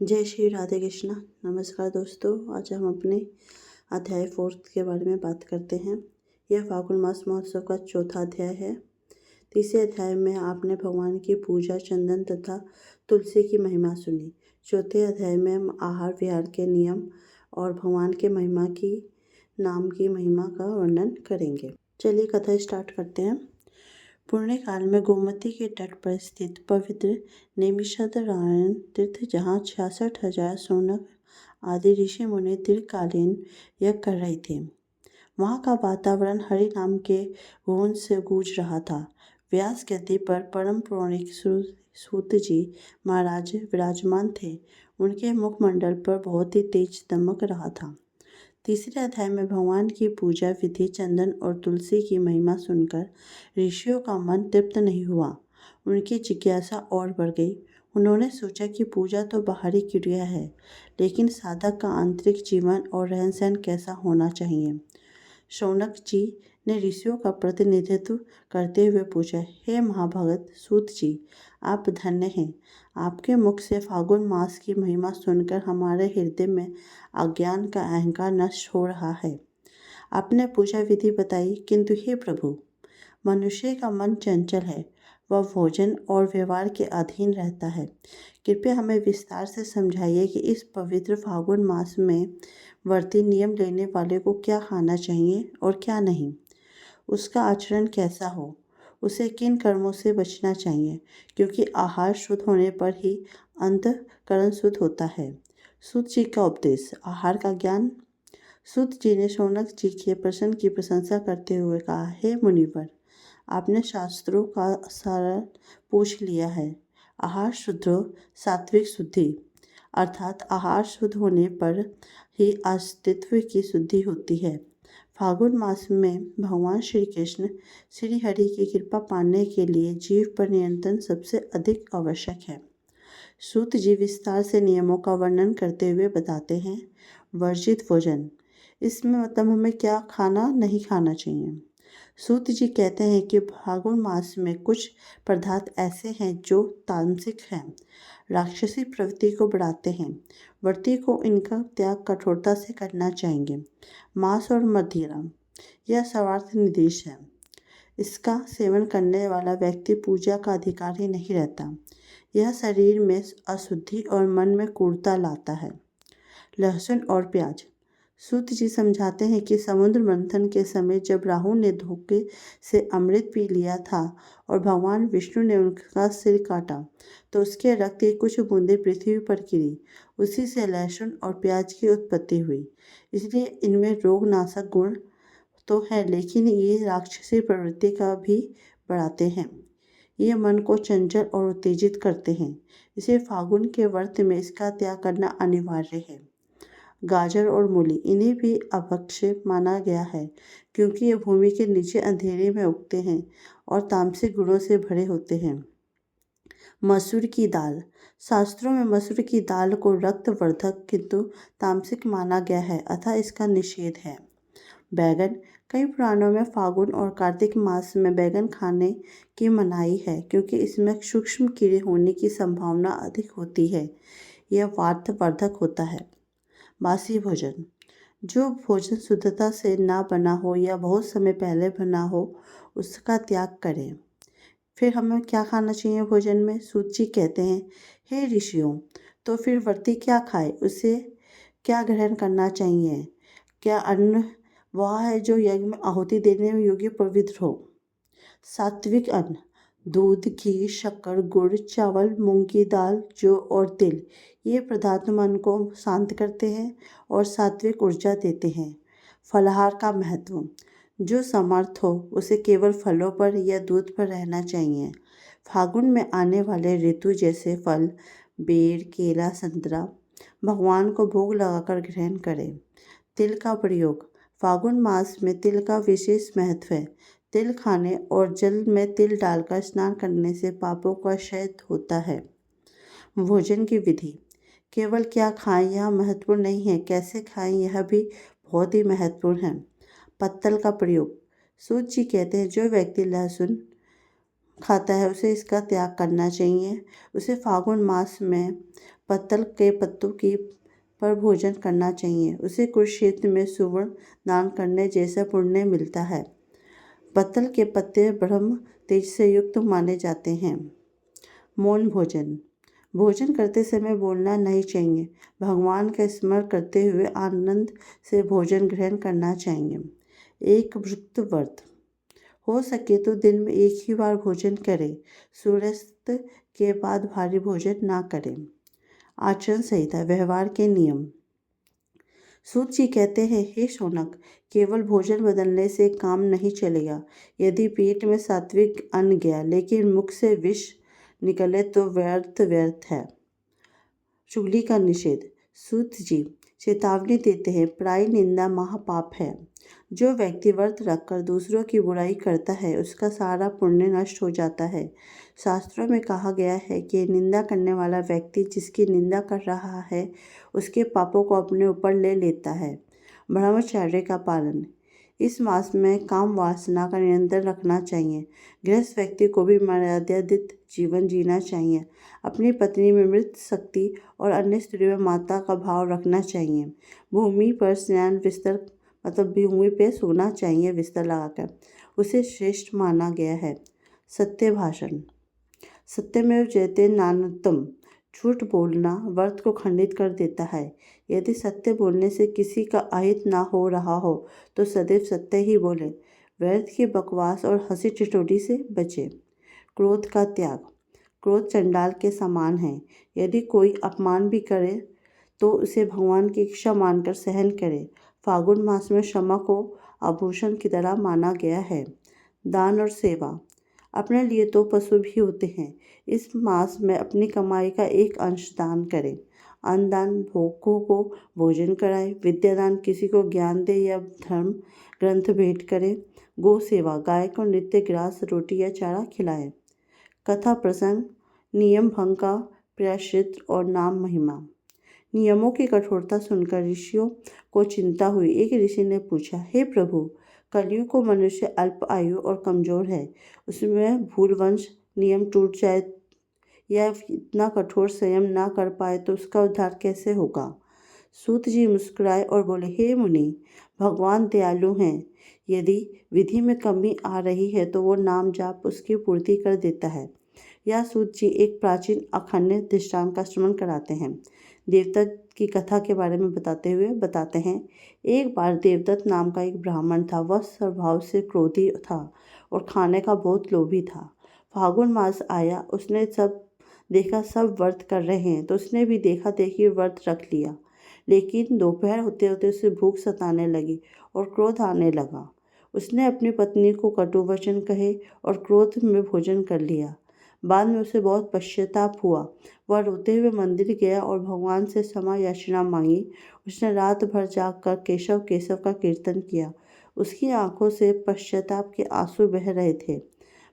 जय श्री राधे कृष्णा। नमस्कार दोस्तों, आज हम अपने अध्याय 4 के बारे में बात करते हैं। यह फागुन मास महोत्सव का चौथा अध्याय है। तीसरे अध्याय में आपने भगवान की पूजा, चंदन तथा तुलसी की महिमा सुनी। चौथे अध्याय में हम आहार विहार के नियम और भगवान के नाम की महिमा का वर्णन करेंगे। चलिए कथा स्टार्ट करते हैं। पुराने काल में गोमती के तट पर स्थित पवित्र नैमिषारण्य तीर्थ, जहाँ 66,000 शौनक आदि ऋषि मुनि दीर्घकालीन यज्ञ कर रहे थे, वहाँ का वातावरण हरि नाम के गुण से गूंज रहा था। व्यास गद्दी पर परम पौराणिक सूत जी महाराज विराजमान थे। उनके मुखमंडल पर बहुत ही तेज दमक रहा था। तीसरे अध्याय में भगवान की पूजा विधि, चंदन और तुलसी की महिमा सुनकर ऋषियों का मन तृप्त नहीं हुआ। उनकी जिज्ञासा और बढ़ गई। उन्होंने सोचा कि पूजा तो बाहरी क्रिया है, लेकिन साधक का आंतरिक जीवन और रहन सहन कैसा होना चाहिए। शौनक जी ने ऋषियों का प्रतिनिधित्व करते हुए पूछा, हे महाभगत सूत जी, आप धन्य हैं। आपके मुख से फागुन मास की महिमा सुनकर हमारे हृदय में अज्ञान का अहंकार नष्ट हो रहा है। आपने पूजा विधि बताई, किंतु हे प्रभु, मनुष्य का मन चंचल है। वह भोजन और व्यवहार के अधीन रहता है। कृपया हमें विस्तार से समझाइए कि इस पवित्र फागुन मास में व्रती नियम लेने वाले को क्या खाना चाहिए और क्या नहीं। उसका आचरण कैसा हो, उसे किन कर्मों से बचना चाहिए, क्योंकि आहार शुद्ध होने पर ही अंतःकरण शुद्ध होता है। सूत जी का उपदेश, आहार का ज्ञान। सूत जी ने शौनक जी के प्रश्न की प्रशंसा करते हुए कहा, हे मुनिवर, आपने शास्त्रों का सार पूछ लिया है। आहार शुद्ध सात्विक शुद्धि, अर्थात आहार शुद्ध होने पर ही अस्तित्व की शुद्धि होती है। फागुन मास में भगवान श्री कृष्ण श्री हरि की कृपा पाने के लिए जीव पर नियंत्रण सबसे अधिक आवश्यक है। सूत जी विस्तार से नियमों का वर्णन करते हुए बताते हैं। वर्जित भोजन, इसमें मतलब हमें क्या खाना नहीं खाना चाहिए। सूत जी कहते हैं कि फागुन मास में कुछ पदार्थ ऐसे हैं जो तामसिक हैं, राक्षसी प्रवृत्ति को बढ़ाते हैं। व्रती को इनका त्याग कठोरता से करना चाहिए। मांस और मदिरा, यह सर्वार्थ निर्देश है। इसका सेवन करने वाला व्यक्ति पूजा का अधिकारी नहीं रहता। यह शरीर में अशुद्धि और मन में क्रूरता लाता है। लहसुन और प्याज, सूत जी समझाते हैं कि समुद्र मंथन के समय जब राहु ने धोखे से अमृत पी लिया था और भगवान विष्णु ने उनका सिर काटा, तो उसके रक्त की कुछ बूंदें पृथ्वी पर गिरी। उसी से लहसुन और प्याज की उत्पत्ति हुई। इसलिए इनमें रोगनाशक गुण तो है, लेकिन ये राक्षसी प्रवृत्ति का भी बढ़ाते हैं। ये मन को चंचल और उत्तेजित करते हैं। इसे फागुन के व्रत में इसका त्याग करना अनिवार्य है। गाजर और मूली, इन्हें भी अभक्ष्य माना गया है, क्योंकि ये भूमि के नीचे अंधेरे में उगते हैं और तामसिक गुणों से भरे होते हैं। मसूर की दाल, शास्त्रों में मसूर की दाल को रक्तवर्धक किंतु तामसिक माना गया है, अतः इसका निषेध है। बैगन, कई पुराणों में फागुन और कार्तिक मास में बैगन खाने की मनाही है, क्योंकि इसमें सूक्ष्म कीड़े होने की संभावना अधिक होती है। यह वातवर्धक होता है। बासी भोजन, जो भोजन शुद्धता से ना बना हो या बहुत समय पहले बना हो, उसका त्याग करें। फिर हमें क्या खाना चाहिए भोजन में? सूत जी कहते हैं, हे ऋषियों, तो फिर व्रती क्या खाए, उसे क्या ग्रहण करना चाहिए? क्या अन्न वह है जो यज्ञ में आहुति देने में योग्य पवित्र हो? सात्विक अन्न, दूध, घी, शक्कर, गुड़, चावल, मूंग की दाल, जौ और तिल, ये पदार्थ मन को शांत करते हैं और सात्विक ऊर्जा देते हैं। फलाहार का महत्व, जो समर्थ हो उसे केवल फलों पर या दूध पर रहना चाहिए। फागुन में आने वाले ऋतु जैसे फल, बेर, केला, संतरा, भगवान को भोग लगाकर ग्रहण करें। तिल का प्रयोग, फागुन मास में तिल का विशेष महत्व है। तिल खाने और जल में तिल डालकर स्नान करने से पापों का क्षय होता है। भोजन की विधि, केवल क्या खाएं यह महत्वपूर्ण नहीं है, कैसे खाएं यह भी बहुत ही महत्वपूर्ण है। पत्तल का प्रयोग, सूत जी कहते हैं, जो व्यक्ति लहसुन, खाता है उसे इसका त्याग करना चाहिए। उसे फागुन मास में पत्तल के पत्तों की पर भोजन करना चाहिए। उसे कुरुक्षेत्र में सुवर्ण दान करने जैसा पुण्य मिलता है। पत्तल के पत्ते ब्रह्म तेज से युक्त माने जाते हैं। मौन भोजन। भोजन करते समय बोलना नहीं चाहिए। भगवान का स्मरण करते हुए आनंद से भोजन ग्रहण करना चाहिए। एक भुक्त व्रत। हो सके तो दिन में एक ही बार भोजन करें। सूर्यास्त के बाद भारी भोजन ना करें। आचरण संहिता, व्यवहार के नियम। सूत जी कहते हैं, हे शौनक, केवल भोजन बदलने से काम नहीं चलेगा। यदि पेट में सात्विक अन्न गया लेकिन मुख से विष निकले तो व्यर्थ है। चुगली का निषेध। सूत जी चेतावनी देते हैं, पराई निंदा महापाप है। जो व्यक्ति व्रत रखकर दूसरों की बुराई करता है उसका सारा पुण्य नष्ट हो जाता है। शास्त्रों में कहा गया है कि निंदा करने वाला व्यक्ति जिसकी निंदा कर रहा है उसके पापों को अपने ऊपर ले लेता है। ब्रह्मचर्य का पालन। इस मास में काम वासना का नियंत्रण रखना चाहिए। गृहस्थ व्यक्ति को भी मर्यादित जीवन जीना चाहिए। अपनी पत्नी में मृत शक्ति और अन्य स्त्रियों में माता का भाव रखना चाहिए। भूमि पर स्नान बिस्तर मतलब भूमि पे सोना चाहिए बिस्तर लगाकर। उसे श्रेष्ठ माना गया है। सत्य भाषण। सत्यमेव जयते नान्यतम। झूठ बोलना व्रत को खंडित कर देता है। यदि सत्य बोलने से किसी का अहित ना हो रहा हो तो सदैव सत्य ही बोले। व्यर्थ की बकवास और हंसी ठिठोली से बचे। क्रोध का त्याग। क्रोध चंडाल के समान है। यदि कोई अपमान भी करे तो उसे भगवान की इच्छा मानकर सहन करे। फागुन मास में क्षमा को आभूषण की तरह माना गया है। दान और सेवा। अपने लिए तो पशु भी होते हैं। इस मास में अपनी कमाई का एक अंश दान करें। अन्नदान, भूखों को भोजन कराएं। विद्यादान, किसी को ज्ञान दे या धर्म ग्रंथ भेंट करें। गौ सेवा, गाय को नित्य ग्रास, रोटी या चारा खिलाएं। कथा प्रसंग, नियम भंग का प्रायश्चित और नाम महिमा। नियमों की कठोरता सुनकर ऋषियों को चिंता हुई। एक ऋषि ने पूछा, हे प्रभु, कलयुग को मनुष्य अल्प आयु और कमजोर है। उसमें भूलवंश नियम टूट जाए या इतना कठोर संयम ना कर पाए तो उसका उद्धार कैसे होगा। सूत जी मुस्कुराए और बोले, हे मुनि, भगवान दयालु हैं। यदि विधि में कमी आ रही है तो वो नाम जाप उसकी पूर्ति कर देता है। यह सूत जी एक प्राचीन अखंड दृष्टांत का स्मरण कराते हैं। देवदत्त की कथा के बारे में बताते हुए बताते हैं, एक बार देवदत्त नाम का एक ब्राह्मण था। वह स्वभाव से क्रोधी था और खाने का बहुत लोभी था। फागुन मास आया, उसने सब देखा सब व्रत कर रहे हैं तो उसने भी देखा देखी व्रत रख लिया। लेकिन दोपहर होते होते उसे भूख सताने लगी और क्रोध आने लगा। उसने अपनी पत्नी को कटु वचन कहे और क्रोध में भोजन कर लिया। बाद में उसे बहुत पश्चाताप हुआ। वह रोते हुए मंदिर गया और भगवान से क्षमा याचना मांगी। उसने रात भर जागकर केशव केशव का कीर्तन किया। उसकी आंखों से पश्चाताप के आंसू बह रहे थे।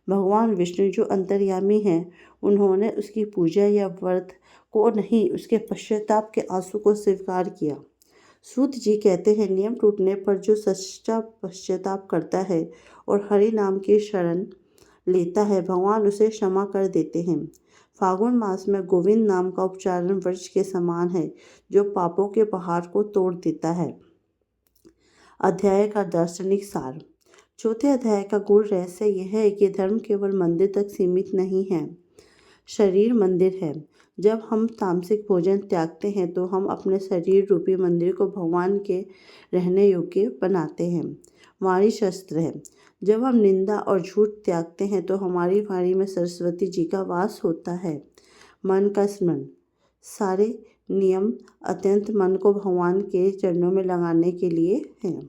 भगवान विष्णु जो अंतर्यामी हैं, उन्होंने उसकी पूजा या व्रत को नहीं, उसके पश्चाताप के आंसू को स्वीकार किया। सूत जी कहते हैं, नियम टूटने पर जो सच्चा पश्चाताप करता है और हरि नाम की शरण लेता है, भगवान उसे क्षमा कर देते हैं। फागुन मास में गोविंद नाम का उच्चारण वृक्ष के समान है जो पापों के पहाड़ को तोड़ देता है। अध्याय का दार्शनिक सार। चौथे अध्याय का गूढ़ रहस्य यह है कि धर्म केवल मंदिर तक सीमित नहीं है, शरीर मंदिर है। जब हम तामसिक भोजन त्यागते हैं तो हम अपने शरीर रूपी मंदिर को भगवान के रहने योग्य बनाते हैं। वाणी शस्त्र है। जब हम निंदा और झूठ त्यागते हैं तो हमारी वाणी में सरस्वती जी का वास होता है। मन का स्मरण। सारे नियम अत्यंत मन को भगवान के चरणों में लगाने के लिए हैं।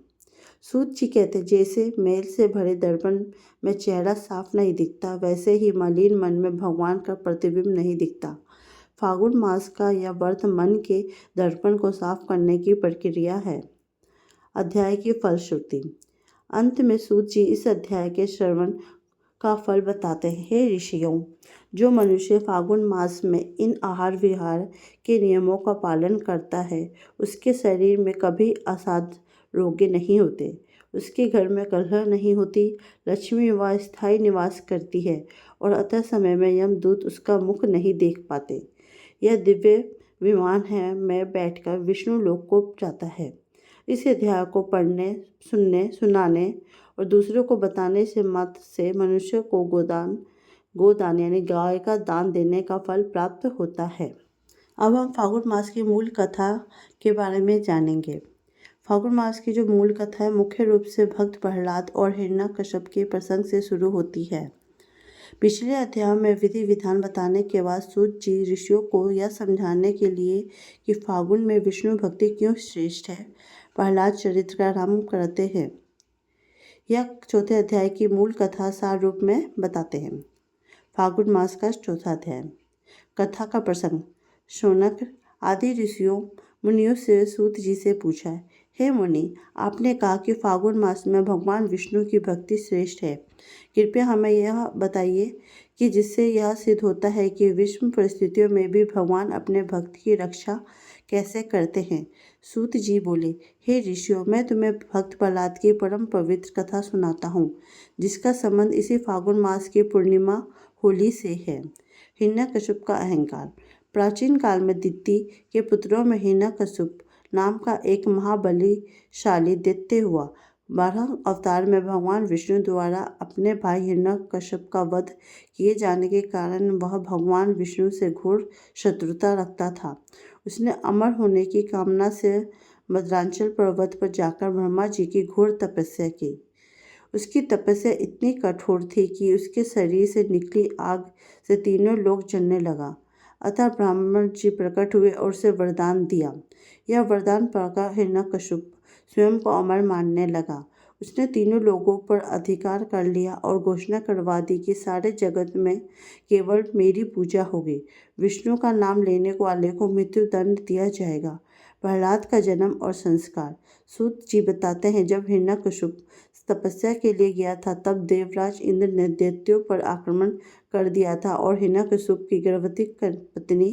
सूत जी कहते, जैसे मैल से भरे दर्पण में चेहरा साफ नहीं दिखता, वैसे ही मलिन मन में भगवान का प्रतिबिंब नहीं दिखता। फागुन मास का यह व्रत मन के दर्पण को साफ करने की प्रक्रिया है। अध्याय की फलश्रुति। अंत में सूत जी इस अध्याय के श्रवण का फल बताते हैं। हे ऋषियों, जो मनुष्य फागुन मास में इन आहार विहार के नियमों का पालन करता है उसके शरीर में कभी असाध्य रोग नहीं होते, उसके घर में कलह नहीं होती, लक्ष्मी वह स्थायी निवास करती है और अतः समय में यमदूत उसका मुख नहीं देख पाते। यह दिव्य विमान है में बैठकर विष्णु लोक को जाता है। इस अध्याय को पढ़ने, सुनने, सुनाने और दूसरों को बताने से मात्र से मनुष्य को गोदान यानी गाय का दान देने का फल प्राप्त होता है। अब हम फागुन मास की मूल कथा के बारे में जानेंगे। फागुन मास की जो मूल कथा है मुख्य रूप से भक्त प्रहलाद और हिरण्यकश्यप के प्रसंग से शुरू होती है। पिछले अध्याय में विधि विधान बताने के बाद सूत जी ऋषियों को यह समझाने के लिए कि फागुन में विष्णु भक्ति क्यों श्रेष्ठ है, प्रहलाद चरित्र का आरंभ करते हैं। यह चौथे अध्याय की मूल कथा सार रूप में बताते हैं। फागुन मास का चौथा अध्याय। कथा का प्रसंग। शौनक आदि ऋषियों मुनियों से सूत जी से पूछा, हे मुनि, आपने कहा कि फागुन मास में भगवान विष्णु की भक्ति श्रेष्ठ है। कृपया हमें यह बताइए कि जिससे यह सिद्ध होता है कि विषम परिस्थितियों में भी भगवान अपने भक्त की रक्षा कैसे करते हैं। सूत जी बोले, हे ऋषियों, मैं तुम्हें भक्त प्रहलाद की परम पवित्र कथा सुनाता हूँ, जिसका संबंध इसी फागुन मास की पूर्णिमा होली से है। हिरण्यकश्यप का अहंकार। प्राचीन काल में दिति के पुत्रों में हिरण्यकश्यप नाम का एक महाबलीशाली दैत्य हुआ। 12 अवतार में भगवान विष्णु द्वारा अपने भाई हिरण्यकश्यप का वध किए जाने के कारण वह भगवान विष्णु से घोर शत्रुता रखता था। उसने अमर होने की कामना से मद्रांचल पर्वत पर जाकर ब्रह्मा जी की घोर तपस्या की। उसकी तपस्या इतनी कठोर थी कि उसके शरीर से निकली आग से तीनों लोग जलने लगा। अतः ब्राह्मण जी प्रकट हुए और उसे वरदान दिया। यह वरदान पाकर हिरण्यकश्यप स्वयं को अमर मानने लगा। उसने तीनों लोगों पर अधिकार कर लिया और घोषणा करवा दी कि सारे जगत में केवल मेरी पूजा होगी। विष्णु का नाम लेने वाले को मृत्यु दंड दिया जाएगा। प्रहलाद का जन्म और संस्कार। सूत जी बताते हैं, जब हिरण्यकश्यप तपस्या के लिए गया था तब देवराज इंद्र ने दैत्यों पर आक्रमण कर दिया था और हिरण्यकश्यप की गर्भवती पत्नी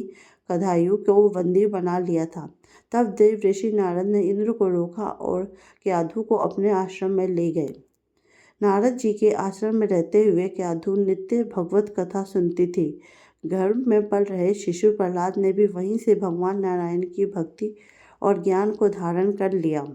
कदायु को बंदी बना लिया था। तब देव ऋषि नारद ने इंद्र को रोका और क्याधु को अपने आश्रम में ले गए। नारद जी के आश्रम में रहते हुए क्याधु नित्य भगवत कथा सुनती थी। गर्भ में पल रहे शिशु प्रहलाद ने भी वहीं से भगवान नारायण की भक्ति और ज्ञान को धारण कर लिया।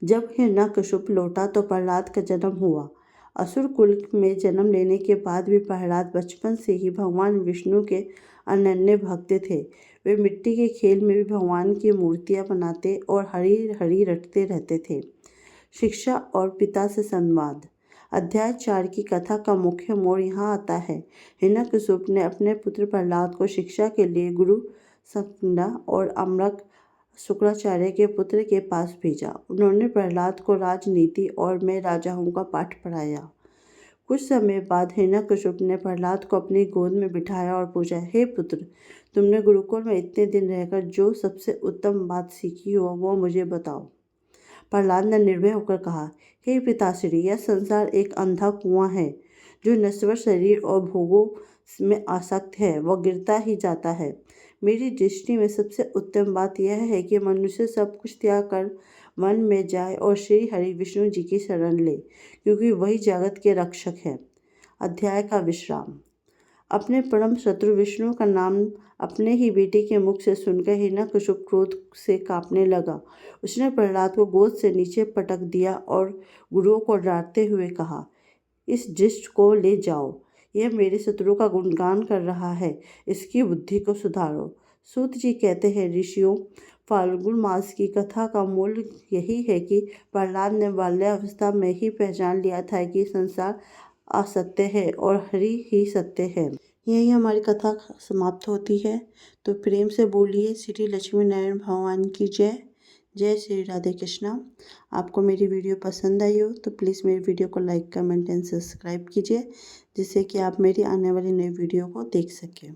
जब हिरण्यकश्यप लौटा तो प्रहलाद का जन्म हुआ। असुर कुल में जन्म लेने के बाद भी प्रहलाद बचपन से ही भगवान विष्णु के अनन्य भक्त थे। वे मिट्टी के खेल में भी भगवान की मूर्तियां बनाते और हरी हरी रटते रहते थे। शिक्षा और पिता से संवाद। अध्याय 4 की कथा का मुख्य मोड़ यहाँ आता है। हिरण्यकश्यप ने अपने पुत्र प्रहलाद को शिक्षा के लिए गुरु सकंदा और अम्रक शुक्राचार्य के पुत्र के पास भेजा। उन्होंने प्रहलाद को राजनीति और मैं राजा हूँ का पाठ पढ़ाया। कुछ समय बाद हिरण्यकश्यप ने प्रहलाद को अपनी गोद में बिठाया और पूछा, हे पुत्र, तुमने गुरुकुल में इतने दिन रहकर जो सबसे उत्तम बात सीखी हो वो मुझे बताओ। प्रहलाद ने निर्भय होकर कहा, हे पिताश्री, यह संसार एक अंधा कुआं है। जो नश्वर शरीर और भोगों में आसक्त है वह गिरता ही जाता है। मेरी दृष्टि में सबसे उत्तम बात यह है कि मनुष्य सब कुछ त्याग कर वन में जाए और श्री हरि विष्णु जी की शरण ले, क्योंकि वही जगत के रक्षक हैं। अध्याय का विश्राम। अपने परम शत्रु विष्णु का नाम अपने ही बेटे के मुख से सुनकर हिरण्यकश्यप क्रोध से कांपने लगा। उसने प्रहलाद को गोद से नीचे पटक दिया और गुरुओं को डांटते हुए कहा, इस दुष्ट को ले जाओ, यह मेरे शत्रु का गुणगान कर रहा है, इसकी बुद्धि को सुधारो। सूत जी कहते हैं, ऋषियों, फाल्गुन मास की कथा का मूल यही है कि प्रहलाद ने बाल्यावस्था में ही पहचान लिया था कि संसार असत्य है और हरि ही सत्य है। यही हमारी कथा समाप्त होती है। तो प्रेम से बोलिए श्री लक्ष्मी नारायण भगवान की जय। जय श्री राधे कृष्णा। आपको मेरी वीडियो पसंद आई हो तो प्लीज़ मेरी वीडियो को लाइक, कमेंट एंड सब्सक्राइब कीजिए, जिससे कि आप मेरी आने वाली नई वीडियो को देख सकें।